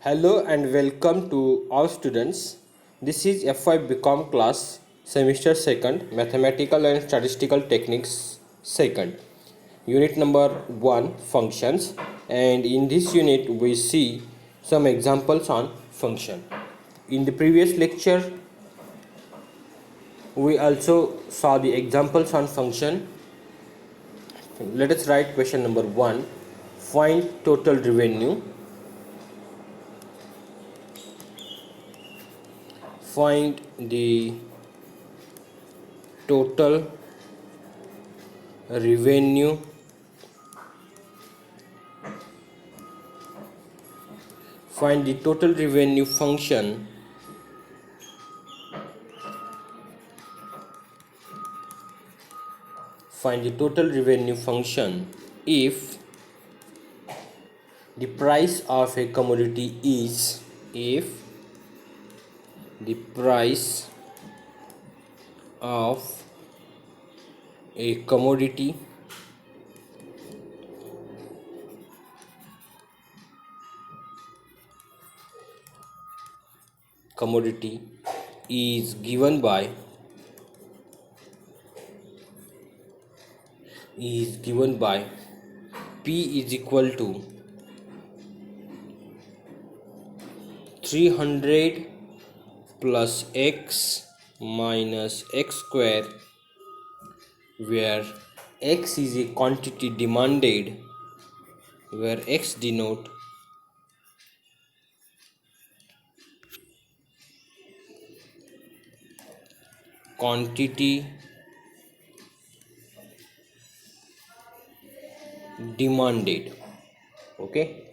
Hello and welcome to all students. This is F5 BCom class semester 2nd Mathematical and Statistical Techniques 2nd unit number 1 functions, and in this unit we see some examples on function. In the previous lecture we also saw the examples on function. Let us write question number 1. Find total revenue. Find the total revenue find the total revenue function if the price of a commodity is the price of a commodity is given by P is equal to 300 plus x minus x square, where x is a quantity demanded, where x denote quantity demanded. Okay,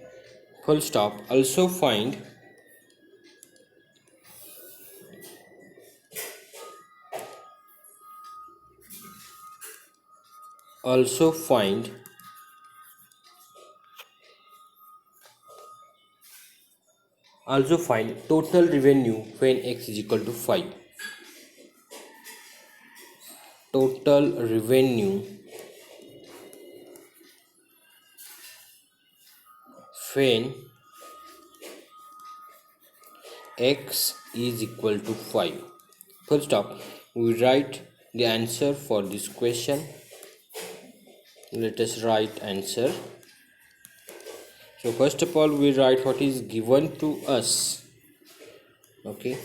full stop. Also find total revenue when x is equal to 5. Total revenue when x is equal to 5. Full stop. We write the answer for this question. Let us write answer. So first of all we write what is given to us. Okay.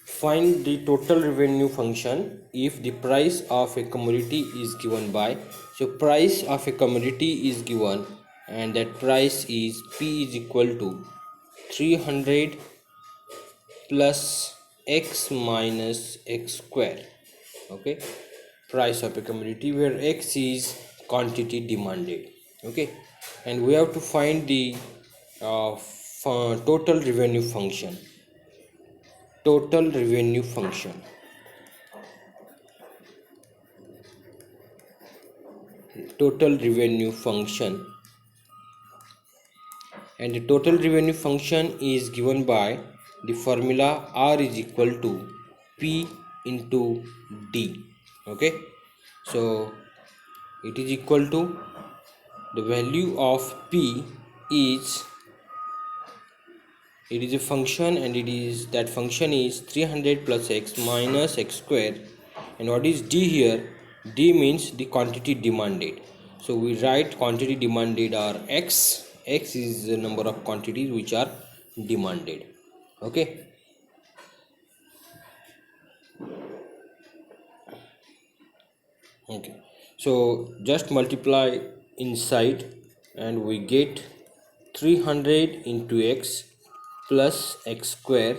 Find the total revenue function if the price of a commodity is given by, so price of a commodity is given and that price is P is equal to 300 plus x minus x square. Okay, price of a commodity where x is quantity demanded. Okay, and we have to find the total revenue function. Total revenue function and the total revenue function is given by the formula R is equal to P into D. Okay, so it is equal to the value of P is, it is a function and that function is 300 plus x minus x square, and what is D here? D means the quantity demanded, so we write quantity demanded are x is the number of quantities which are demanded. Okay, so just multiply inside and we get 300 into x plus x square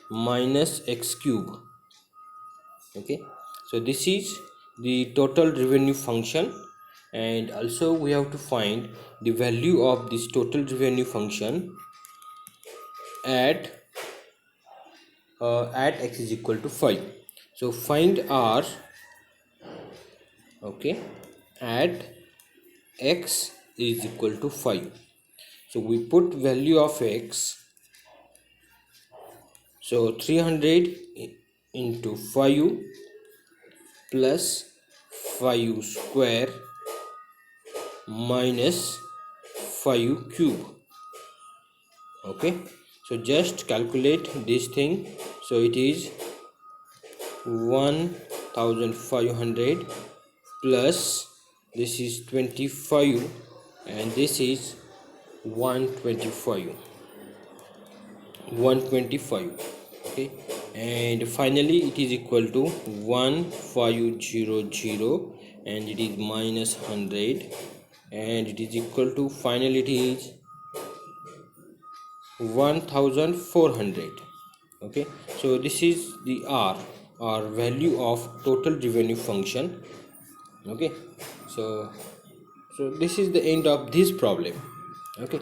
minus x cube. Okay, so this is the total revenue function, and also we have to find the value of this total revenue function at x is equal to 5. So find R, okay, at x is equal to 5. So we put value of x, so 300 into 5 plus 5 square minus 5 cube. Okay, so just calculate this thing. So it is 1500 plus this is 25 and this is 125. Okay, and finally it is equal to 1500 and it is minus 100 and it is equal to finally it is 1400. Okay, so this is the R or value of total revenue function. Okay, so this is the end of this problem. Okay,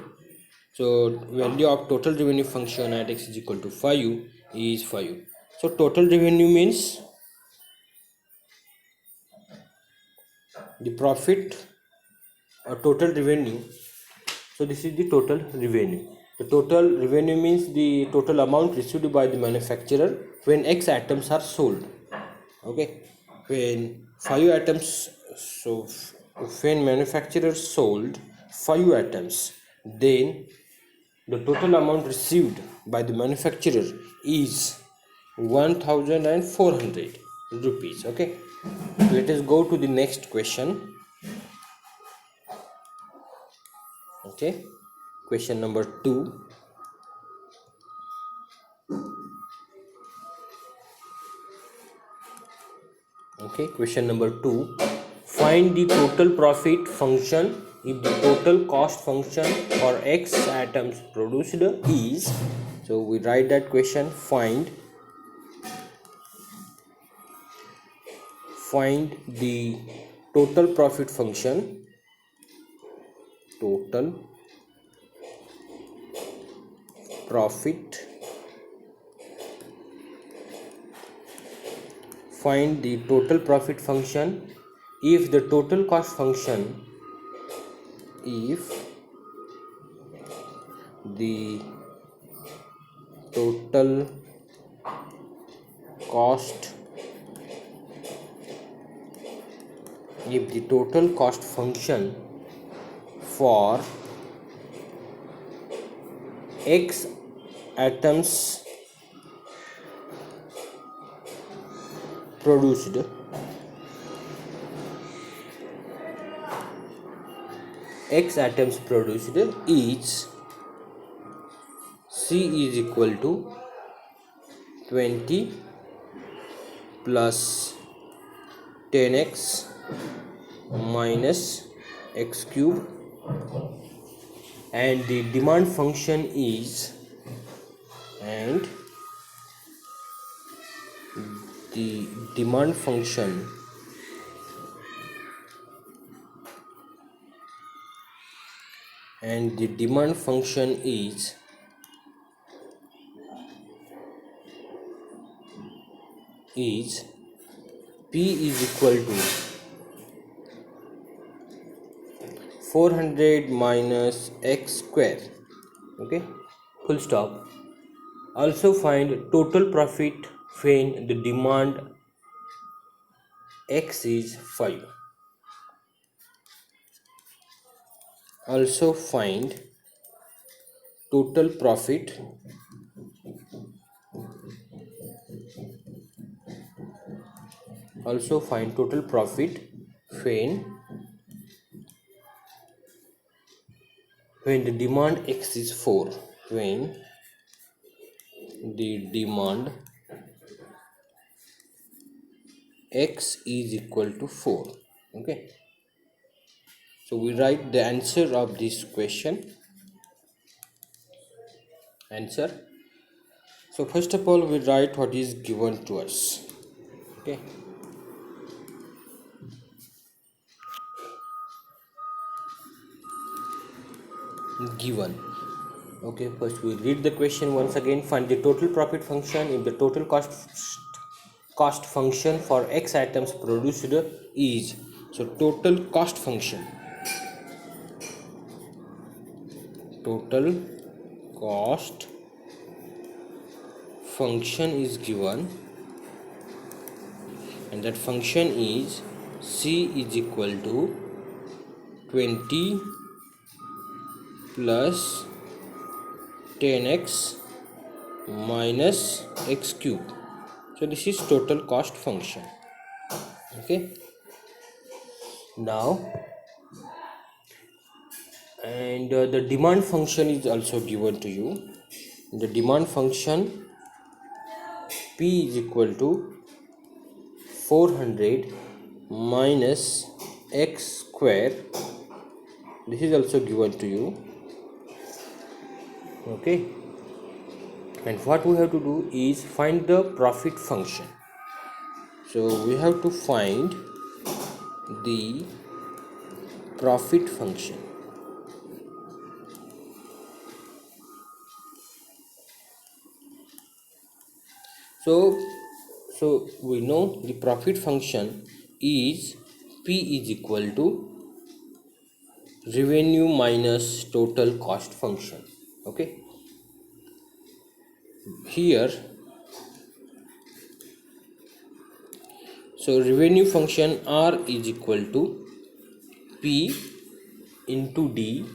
so value of total revenue function at x is equal to 5 is 5. So total revenue means the profit or total revenue. So this is the total revenue. The total revenue means the total amount received by the manufacturer when X items are sold. Okay, when 5 items, so when manufacturer sold 5 items, then the total amount received by the manufacturer is 1400 rupees. Okay, let us go to the next question. Okay, question number 2. Okay, question number 2. Find the total profit function if the total cost function for X items produced is. So we write that question. Find the total profit function. Total profit. Find the total profit function if the total cost function, if the total cost, if the total cost function for X items produced is C is equal to 20 plus 10x minus x cube, and the demand function is, and the demand function is P is equal to 400 minus x square. Okay, full stop. Also find total profit when the demand x is 5. Also find total profit when the demand x is 4. When the demand x is equal to 4. Okay, so we write the answer of this question. So first of all we write what is given to us. Okay, given. Okay, first we read the question once again. Find the total profit function if the total cost function for X items produced is. So total cost function, total cost function is given, and that function is C is equal to 20 plus 10x minus x cube. So this is total cost function. Okay, now and the demand function is also given to you. The demand function P is equal to 400 minus x square. This is also given to you. Okay, and what we have to do is find the profit function. So we have to find the profit function. So we know the profit function is P is equal to revenue minus total cost function. Okay, here so revenue function R is equal to P into D.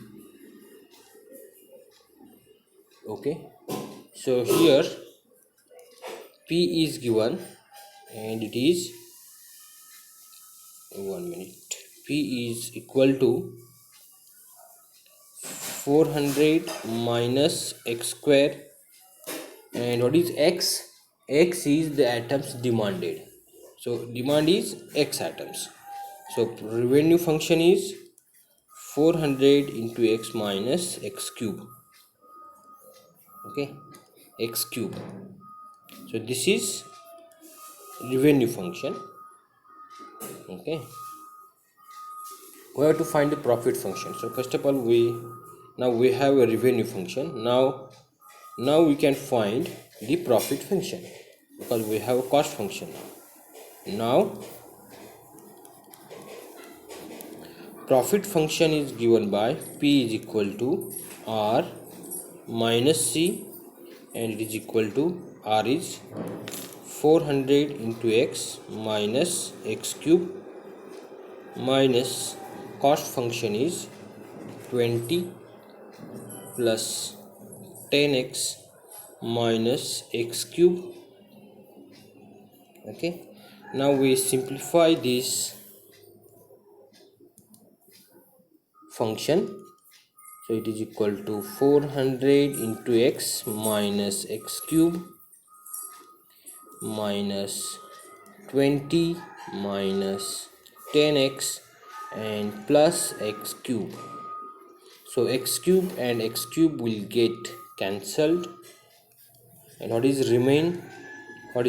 Okay, so here P is given and it is 1 minute. P is equal to 400 minus x square, and what is x? X is the atoms demanded, so demand is x atoms. So revenue function is 400 into x minus x cube. Okay, x cube. So this is revenue function. Okay, we have to find the profit function. So first of all, we have a revenue function. Now we can find the profit function because we have a cost function. Now profit function is given by P is equal to R minus C, and it is equal to R is 400 into x minus x cube minus cost function is 20 plus 10x minus x cube. Okay, now we simplify this function. So it is equal to 400 into x minus x cube minus 20 minus 10x and plus x cube. So x cube and x cube will get cancelled, and what is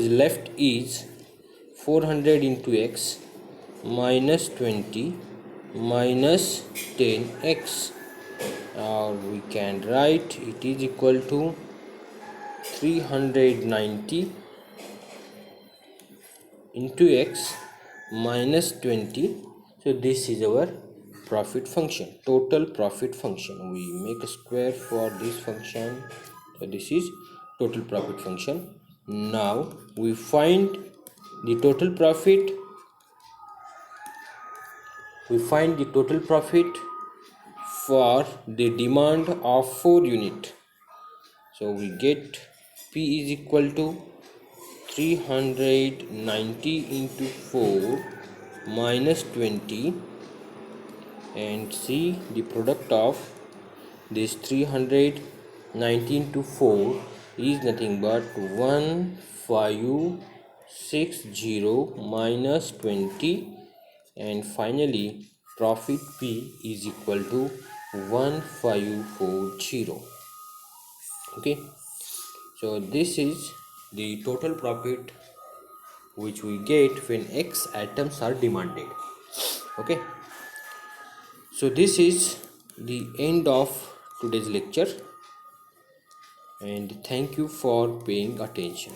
left is 400 into x minus 20 minus 10x, or we can write it is equal to 390 into x minus 20. So this is our profit function, total profit function. We make a square for this function, so this is total profit function. Now we find the total profit. We find the total profit for the demand of 4 unit. So we get P is equal to 390 into 4 minus 20, and see the product of this 390 into 4 is nothing but 1560 minus 20, and finally profit P is equal to 1540. Okay, so this is the total profit which we get when x atoms are demanded. Okay, so this is the end of today's lecture, and thank you for paying attention.